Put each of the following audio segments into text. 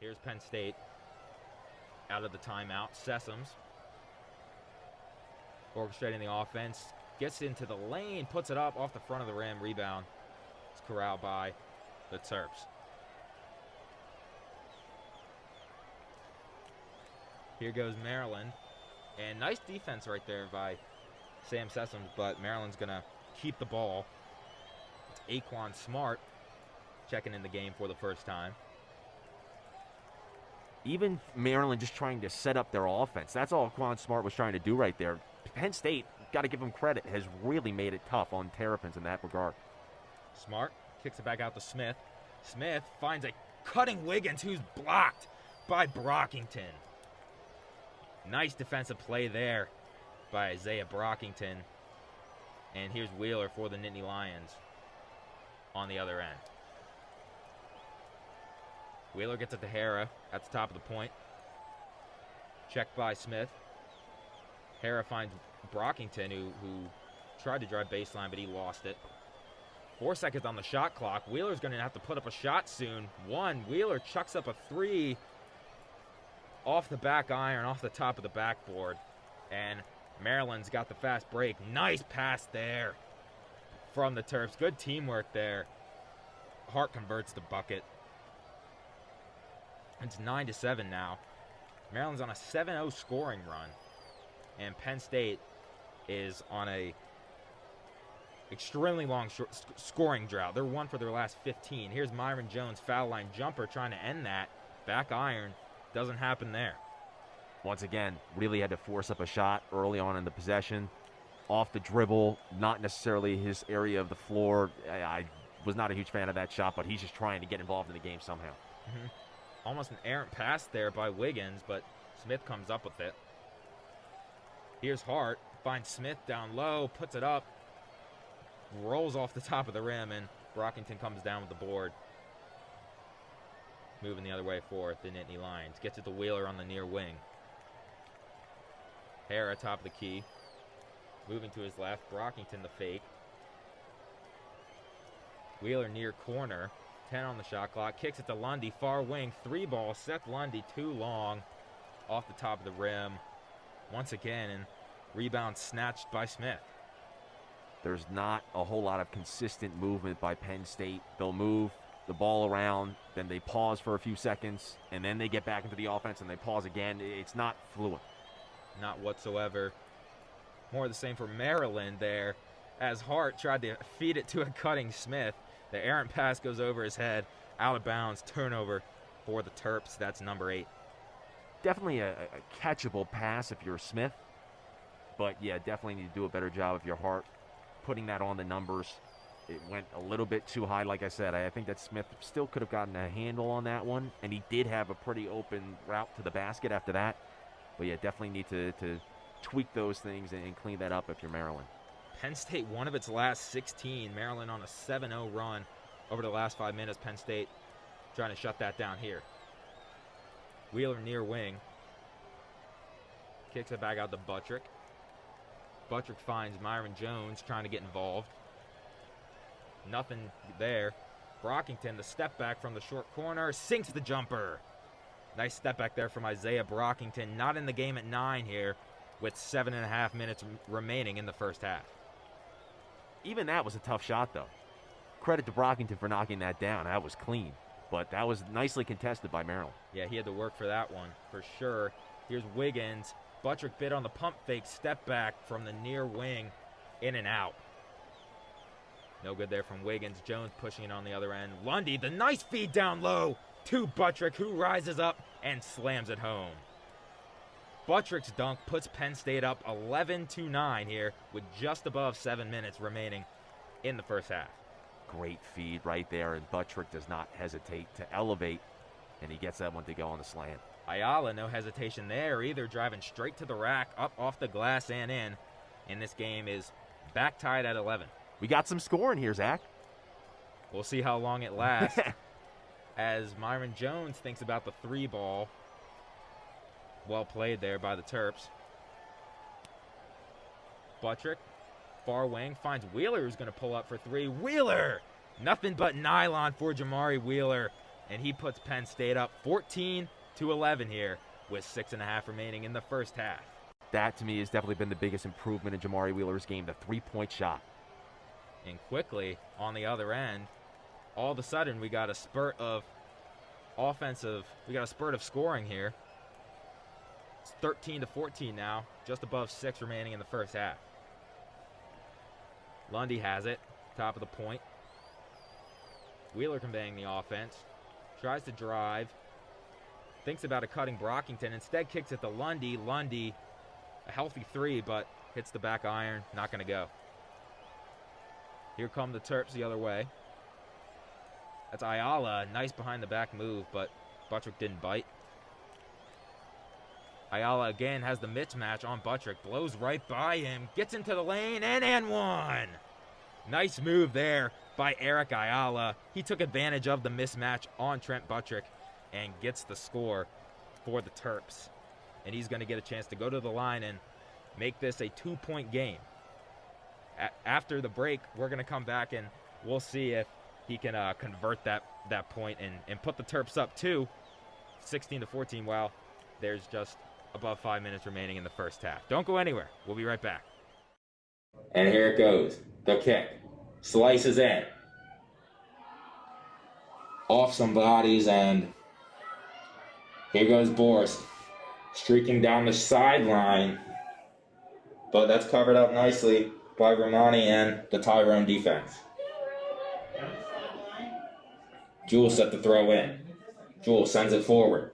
Here's Penn State out of the timeout. Sessoms orchestrating the offense. Gets into the lane, puts it up off the front of the rim. Rebound. It's corralled by the Terps. Here goes Maryland. And nice defense right there by Sam Sessoms, but Maryland's going to keep the ball. It's Aquan Smart checking in the game for the first time. Even Maryland just trying to set up their offense. That's all Aquan Smart was trying to do right there. Penn State, got to give them credit, has really made it tough on Terrapins in that regard. Smart kicks it back out to Smith. Smith finds a cutting Wiggins, who's blocked by Brockington. Nice defensive play there by Isaiah Brockington. And here's Wheeler for the Nittany Lions on the other end. Wheeler gets it to Hara at the top of the point. Checked by Smith. Hara finds Brockington, who tried to drive baseline, but he lost it. 4 seconds on the shot clock. Wheeler's going to have to put up a shot soon. Wheeler chucks up a three off the back iron, off the top of the backboard. And Maryland's got the fast break. Nice pass there from the Terps. Good teamwork there. Hart converts the bucket. It's 9-7 now. Maryland's on a 7-0 scoring run. And Penn State is on a extremely long scoring drought. They're 1 for their last 15. Here's Myron Jones, foul line jumper, trying to end that. Back iron. Doesn't happen there. Once again, really had to force up a shot early on in the possession. Off the dribble, not necessarily his area of the floor. I was not a huge fan of that shot, but he's just trying to get involved in the game somehow. Mm-hmm. Almost an errant pass there by Wiggins, but Smith comes up with it. Here's Hart, finds Smith down low, puts it up, rolls off the top of the rim, and Brockington comes down with the board. Moving the other way for the Nittany Lions. Gets it to Wheeler on the near wing. Hara top of the key. Moving to his left. Brockington the fake. Wheeler near corner. 10 on the shot clock. Kicks it to Lundy. Far wing. 3-ball. Seth Lundy too long. Off the top of the rim. Once again. And rebound snatched by Smith. There's not a whole lot of consistent movement by Penn State. They'll move the ball around, then they pause for a few seconds, and then they get back into the offense and they pause again. It's not fluent. Not whatsoever. More of the same for Maryland there, as Hart tried to feed it to a cutting Smith. The errant pass goes over his head, out of bounds, turnover for the Terps. That's number 8. Definitely a catchable pass if you're Smith, but yeah, definitely need to do a better job if you're Hart putting that on the numbers. It went a little bit too high, like I said. I think that Smith still could have gotten a handle on that one, and he did have a pretty open route to the basket after that. But yeah, definitely need to tweak those things and clean that up if you're Maryland. Penn State, one of its last 16. Maryland on a 7-0 run over the last 5 minutes. Penn State trying to shut that down here. Wheeler near wing. Kicks it back out to Buttrick. Buttrick finds Myron Jones trying to get involved. Nothing there. Brockington, the step back from the short corner, sinks the jumper. Nice step back there from Isaiah Brockington. Not in the game at 9 here with 7.5 minutes remaining in the first half. Even that was a tough shot, though. Credit to Brockington for knocking that down. That was clean. But that was nicely contested by Maryland. Yeah, he had to work for that one, for sure. Here's Wiggins. Buttrick bit on the pump fake. Step back from the near wing. In and out. No good there from Wiggins. Jones pushing it on the other end. Lundy, the nice feed down low to Buttrick, who rises up and slams it home. Buttrick's dunk puts Penn State up 11-9 here with just above 7 minutes remaining in the first half. Great feed right there, and Buttrick does not hesitate to elevate, and he gets that one to go on the slant. Ayala, no hesitation there either, driving straight to the rack, up off the glass and in. And this game is back tied at 11. We got some scoring here, Zach. We'll see how long it lasts. As Myron Jones thinks about the 3-ball. Well played there by the Terps. Buttrick, far wing, finds Wheeler, who's going to pull up for 3. Wheeler! Nothing but nylon for Jamari Wheeler. and he puts Penn State up 14-11 here with 6.5 remaining in the first half. That, to me, has definitely been the biggest improvement in Jamari Wheeler's game, the three-point shot. And quickly, on the other end, all of a sudden we got a spurt of scoring here. It's 13-14 now, just above 6 remaining in the first half. Lundy has it, top of the point. Wheeler conveying the offense, tries to drive, thinks about it cutting Brockington, instead kicks it to Lundy. Lundy, a healthy 3, but hits the back iron, not going to go. Here come the Terps the other way. That's Ayala, nice behind the back move, but Buttrick didn't bite. Ayala again has the mismatch on Buttrick, blows right by him, gets into the lane, and one. Nice move there by Eric Ayala. He took advantage of the mismatch on Trent Buttrick and gets the score for the Terps. And he's going to get a chance to go to the line and make this a 2-point game. After the break, we're going to come back and we'll see if he can convert that point and put the Terps up to 16-14 while there's just above 5 minutes remaining in the first half. Don't go anywhere. We'll be right back. And here it goes. The kick. Slices in. Off some bodies, and here goes Borst. Streaking down the sideline. But that's covered up nicely by Romani and the Tyrone defense. Jewell set the throw in. Jewell sends it forward.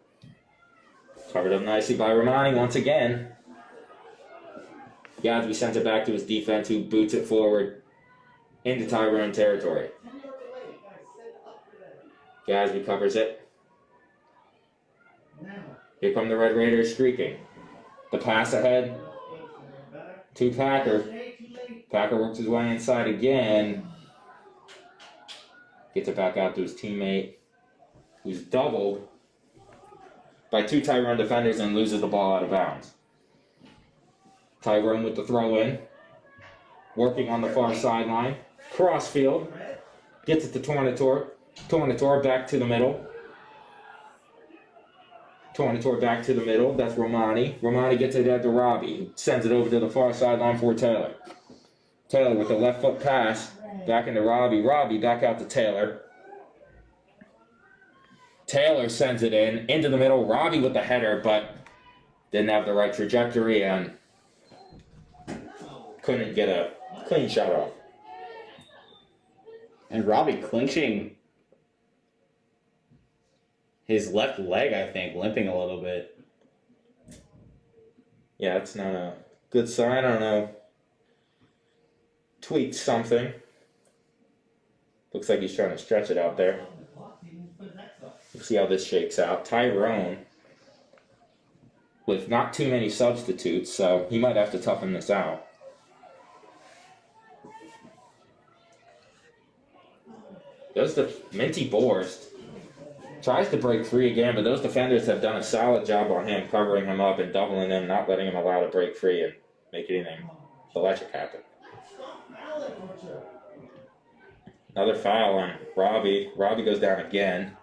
Covered up nicely by Romani once again. Gadsby sends it back to his defense, who boots it forward into Tyrone territory. Gadsby covers it. Here come the Red Raiders streaking. The pass ahead to Packer. Packer works his way inside again. Gets it back out to his teammate, who's doubled by 2 Tyrone defenders and loses the ball out of bounds. Tyrone with the throw in. Working on the far sideline. Crossfield. Gets it to Tornator. Tornator back to the middle. Tornator back to the middle. That's Romani. Romani gets it out to Robbie. Sends it over to the far sideline for Taylor. Taylor with the left foot pass. Back into Robbie. Robbie back out to Taylor. Taylor sends it into the middle. Robbie with the header, but didn't have the right trajectory and couldn't get a clean shot off. And Robbie clinching his left leg, I think, limping a little bit. Yeah, that's not a good sign. I don't know. Tweaked something. Looks like he's trying to stretch it out there. We'll see how this shakes out. Tyrone with not too many substitutes, so he might have to toughen this out. There's the Minty Borst. Tries to break free again, but those defenders have done a solid job on him, covering him up and doubling him, not letting him allow to break free and make anything electric happen. Another foul on Robbie. Robbie goes down again.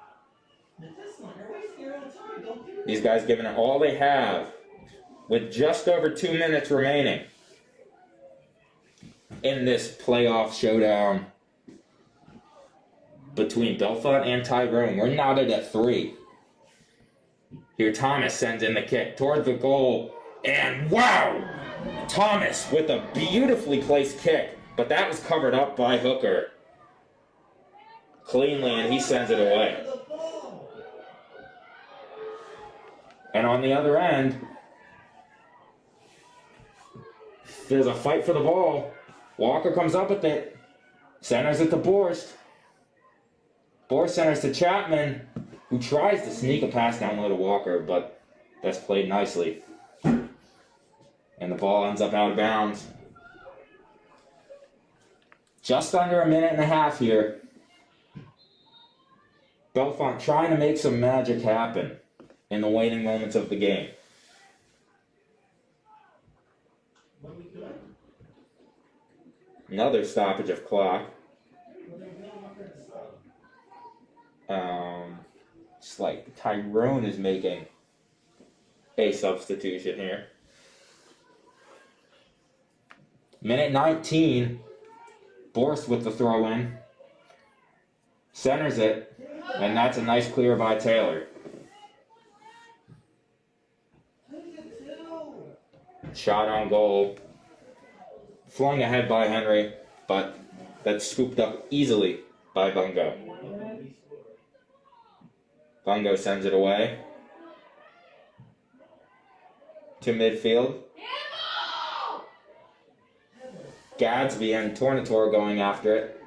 These guys giving it all they have with just over 2 minutes remaining in this playoff showdown between Belfont and Tyrone. We're knotted at 3. Here Thomas sends in the kick toward the goal. And wow! Thomas with a beautifully placed kick. But that was covered up by Hooker cleanly, and he sends it away. And on the other end, there's a fight for the ball. Walker comes up with it. Centers it to Borst. Borst centers to Chapman, who tries to sneak a pass down low to Walker, but that's played nicely. And the ball ends up out of bounds. Just under a minute and a half here. Belfont trying to make some magic happen in the waning moments of the game. Another stoppage of clock. It's like Tyrone is making a substitution here. Minute 19. Borst with the throw in. Centers it. And that's a nice clear by Taylor. Shot on goal. Flung ahead by Henry, but that's scooped up easily by Bungo. Bungo sends it away to midfield. Gadsby and Tornator going after it.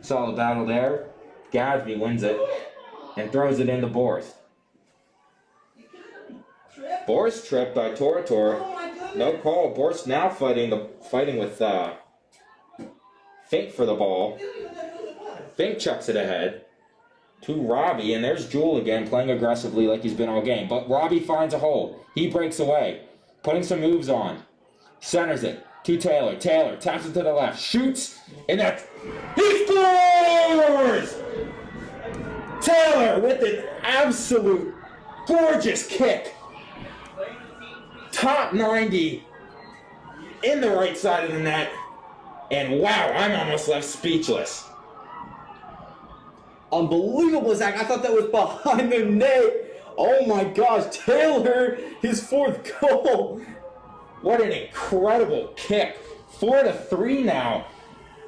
Solid battle there. Gadsby wins it and throws it into Borst. Borst tripped by Tornator. No call. Borst now fighting with Fink for the ball. Fink chucks it ahead to Robbie, and there's Jewel again playing aggressively like he's been all game. But Robbie finds a hole. He breaks away, putting some moves on. Centers it to Taylor. Taylor taps it to the left, shoots, and he scores! Taylor with an absolute gorgeous kick. Top 90 in the right side of the net. And wow, I'm almost left speechless. Unbelievable, Zach. I thought that was behind the net. Oh my gosh, Taylor, his 4th goal. What an incredible kick. 4-3 now.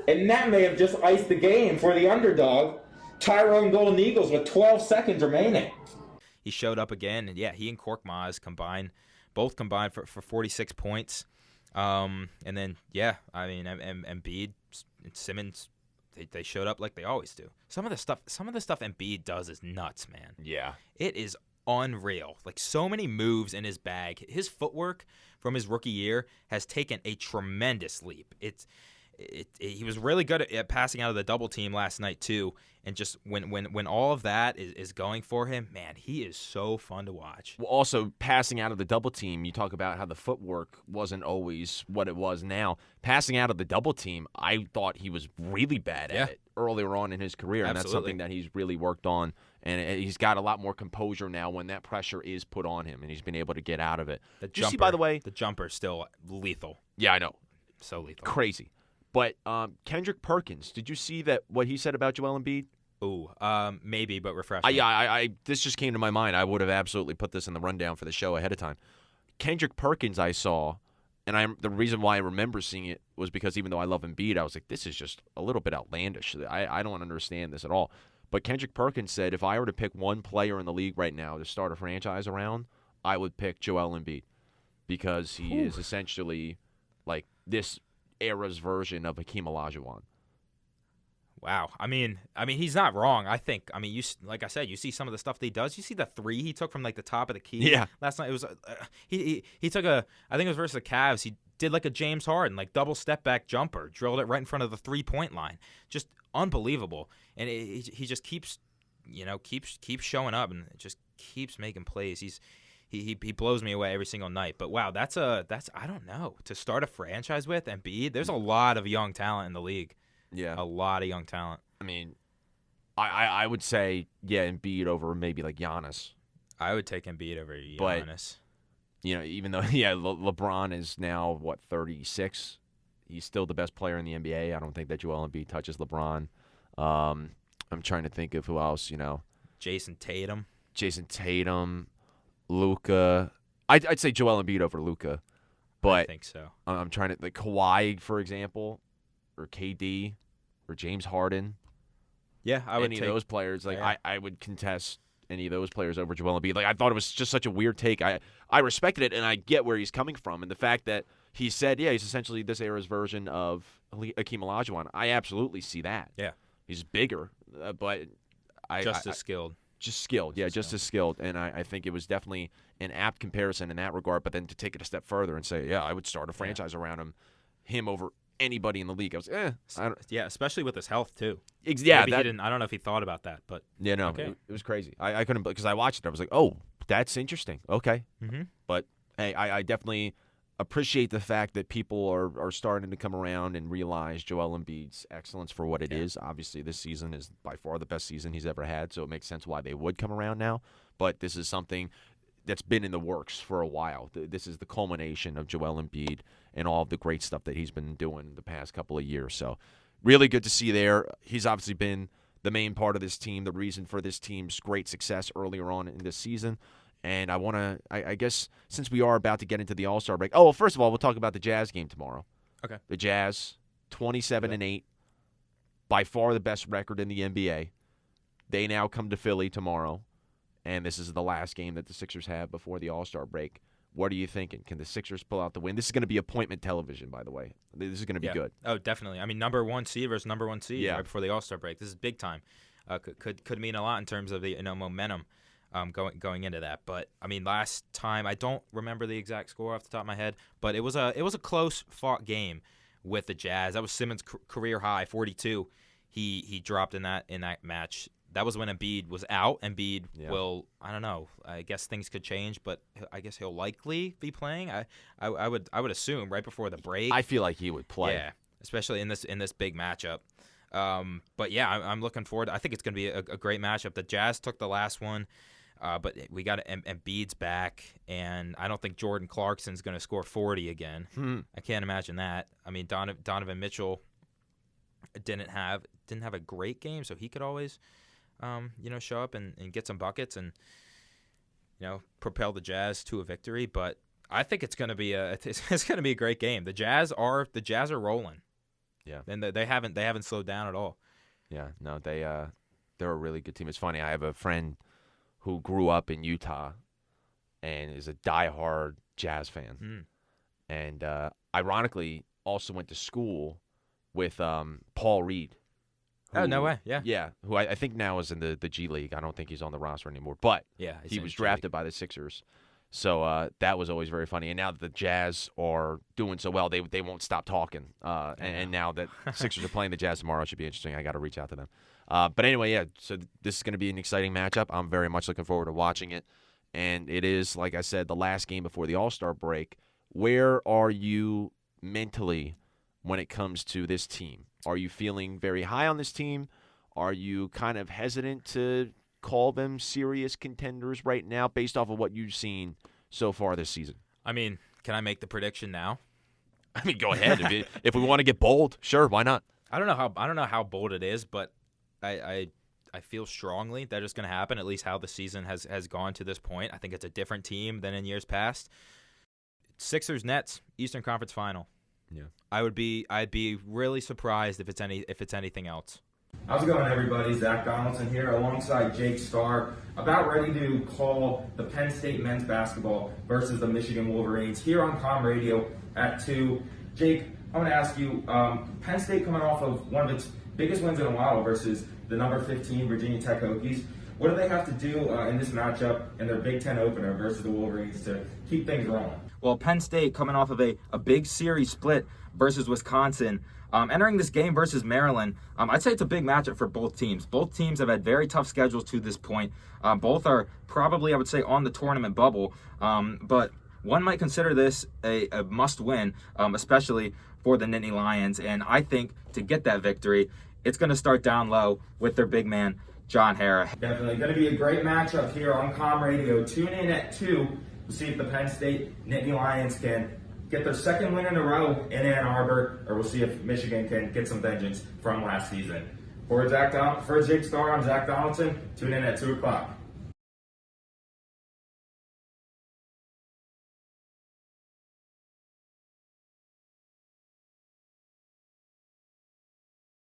And that may have just iced the game for the underdog, Tyrone Golden Eagles, with 12 seconds remaining. He showed up again, and yeah, he and Korkmaz both combined for 46 points. And then, yeah, I mean, Embiid and Simmons, they showed up like they always do. Some of the stuff Embiid does is nuts, man. Yeah. It is unreal. Like, so many moves in his bag. His footwork from his rookie year has taken a tremendous leap. He was really good at passing out of the double team last night too, and just when all of that is going for him, man, he is so fun to watch. Well, also passing out of the double team, you talk about how the footwork wasn't always what it was now. Passing out of the double team, I thought he was really bad at it earlier on in his career, and that's something that he's really worked on, and he's got a lot more composure now when that pressure is put on him, and he's been able to get out of it. Did you see, by the way, the jumper's still lethal. Yeah, I know. So lethal. Crazy. But Kendrick Perkins, did you see that what he said about Joel Embiid? Ooh, maybe, but refresh me. I this just came to my mind. I would have absolutely put this in the rundown for the show ahead of time. Kendrick Perkins, I saw, and the reason why I remember seeing it was because even though I love Embiid, I was like, this is just a little bit outlandish. I don't understand this at all. But Kendrick Perkins said, if I were to pick one player in the league right now to start a franchise around, I would pick Joel Embiid because he is essentially like this era's version of Hakeem Olajuwon. Wow. I mean, he's not wrong. I think. I mean, like I said, you see some of the stuff that he does. You see the three he took from like the top of the key. Yeah. Last night it was he took I think it was versus the Cavs. He did like a James Harden, like double step back jumper, drilled it right in front of the 3-point line. Just unbelievable. And he just keeps showing up and just keeps making plays. He blows me away every single night. But wow, that's I don't know, to start a franchise with Embiid. There's a lot of young talent in the league. Yeah, a lot of young talent. I mean, I would say Embiid over maybe like Giannis. I would take Embiid over Giannis. But, even though LeBron is now 36, he's still the best player in the NBA. I don't think that Joel Embiid touches LeBron. I'm trying to think of who else. Jason Tatum, Luka. I'd say Joel Embiid over Luka, but I think so. I'm trying to like Kawhi, for example, or KD, or James Harden. Yeah, I would take those players. Like I would contest any of those players over Joel Embiid. Like I thought it was just such a weird take. I respected it, and I get where he's coming from, and the fact that he said, he's essentially this era's version of Hakeem Olajuwon. I absolutely see that. Yeah, he's bigger, but just as skilled. Just skilled, just as skilled. And I think it was definitely an apt comparison in that regard. But then to take it a step further and say, I would start a franchise around him over anybody in the league. I was, especially with his health too. Yeah, he didn't. I don't know if he thought about that, but it was crazy. I couldn't, because I watched it. I was like, oh, that's interesting. Okay, mm-hmm. But hey, I definitely appreciate the fact that people are starting to come around and realize Joel Embiid's excellence for what it is. Obviously, this season is by far the best season he's ever had, so it makes sense why they would come around now. But this is something that's been in the works for a while. This is the culmination of Joel Embiid and all of the great stuff that he's been doing the past couple of years. So really good to see there. He's obviously been the main part of this team, the reason for this team's great success earlier on in this season. And I guess, since we are about to get into the All-Star break. Oh, well, first of all, we'll talk about the Jazz game tomorrow. Okay. The Jazz, 27-8, by far the best record in the NBA. They now come to Philly tomorrow, and this is the last game that the Sixers have before the All-Star break. What are you thinking? Can the Sixers pull out the win? This is going to be appointment television, by the way. This is going to be good. Oh, definitely. I mean, number 1 seed versus number 1 seed right before the All-Star break. This is big time. Could mean a lot in terms of the momentum. Going into that, but I mean, last time I don't remember the exact score off the top of my head, but it was a close fought game with the Jazz. That was Simmons' career high, 42. He dropped in that match. That was when Embiid was out. Embiid will, I don't know. I guess things could change, but I guess he'll likely be playing. I would assume right before the break. I feel like he would play. Yeah, especially in this big matchup. But yeah, I'm looking forward. I think it's going to be a great matchup. The Jazz took the last one. But we got Embiid's back, and I don't think Jordan Clarkson's going to score 40 again. I can't imagine that. I mean, Donovan Mitchell didn't have a great game, so he could always, show up and get some buckets and, propel the Jazz to a victory. But I think it's going to be a great game. The Jazz are rolling. Yeah, and they haven't slowed down at all. Yeah, no, they're a really good team. It's funny. I have a friend who grew up in Utah and is a diehard Jazz fan. And ironically also went to school with Paul Reed. Oh, no way. Yeah. Yeah, who I think now is in the G League. I don't think he's on the roster anymore. But he was drafted by the Sixers. So that was always very funny. And now that the Jazz are doing so well, they won't stop talking. And now that Sixers are playing the Jazz tomorrow, it should be interesting. I got to reach out to them. But anyway, so this is going to be an exciting matchup. I'm very much looking forward to watching it. And it is, like I said, the last game before the All-Star break. Where are you mentally when it comes to this team? Are you feeling very high on this team? Are you kind of hesitant to call them serious contenders right now based off of what you've seen so far this season? I mean, can I make the prediction now? I mean, go ahead. If we want to get bold, sure, why not? I don't know how bold it is, but I feel strongly that it's going to happen, at least how the season has gone to this point. I think it's a different team than in years past. Sixers Nets Eastern Conference Final. Yeah. I'd be really surprised if it's anything else. How's it going, everybody? Zach Donaldson here alongside Jake Starr, about ready to call the Penn State men's basketball versus the Michigan Wolverines here on Com Radio at 2. Jake, I want to ask you, Penn State coming off of one of its biggest wins in a while versus the number 15 Virginia Tech Hokies. What do they have to do in this matchup in their Big Ten opener versus the Wolverines to keep things rolling? Well, Penn State coming off of a big series split versus Wisconsin. Entering this game versus Maryland, I'd say it's a big matchup for both teams. Both teams have had very tough schedules to this point. Both are probably, I would say, on the tournament bubble. But one might consider this a must-win, especially for the Nittany Lions. And I think to get that victory, it's going to start down low with their big man, John Harrar. Definitely going to be a great matchup here on Com Radio. Tune in at 2 to see if the Penn State Nittany Lions can get their second win in a row in Ann Arbor, or we'll see if Michigan can get some vengeance from last season. For Jake Starr, I'm Zach Donaldson. Tune in at 2 o'clock.